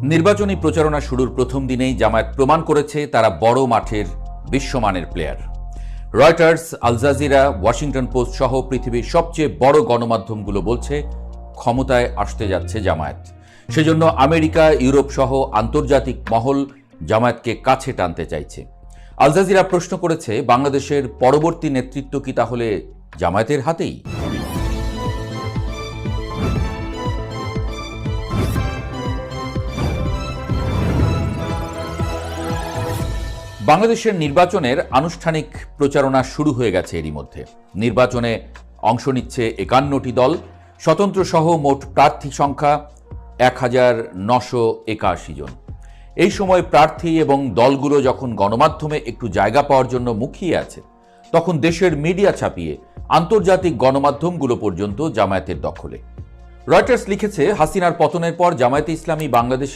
নির্বাচনী প্রচারণা শুরুর প্রথম দিনেই জামায়াত প্রমাণ করেছে তারা বড় মাঠের বিশ্বমানের player. Reuters, Al Jazeera, Washington Post সহ পৃথিবীর সবচেয়ে বড় গণমাধ্যমগুলো বলছে ক্ষমতায় আসতে যাচ্ছে জামায়াত। সেজন্য আমেরিকা, ইউরোপ সহ আন্তর্জাতিক মহল জামায়াতকে কাছে টানতে চাইছে। আল জাজিরা প্রশ্ন করেছে, বাংলাদেশের পরবর্তী নেতৃত্ব কি তাহলে জামায়াতের হাতেই? বাংলাদেশের নির্বাচনের আনুষ্ঠানিক প্রচারণা শুরু হয়ে গেছে এরই মধ্যে। নির্বাচনে অংশ নিচ্ছে 51টি দল, স্বতন্ত্র সহ মোট প্রার্থী সংখ্যা 1981 জন। এই সময় প্রার্থী এবং দলগুলো যখন গণমাধ্যমে একটু জায়গা পাওয়ার জন্য মুখিয়ে আছে, তখন দেশের মিডিয়া ছাপিয়ে আন্তর্জাতিক গণমাধ্যমগুলো পর্যন্ত জামায়াতের দখলে। রয়টার্স লিখেছে, হাসিনার পতনের পর জামায়াতে ইসলামী বাংলাদেশে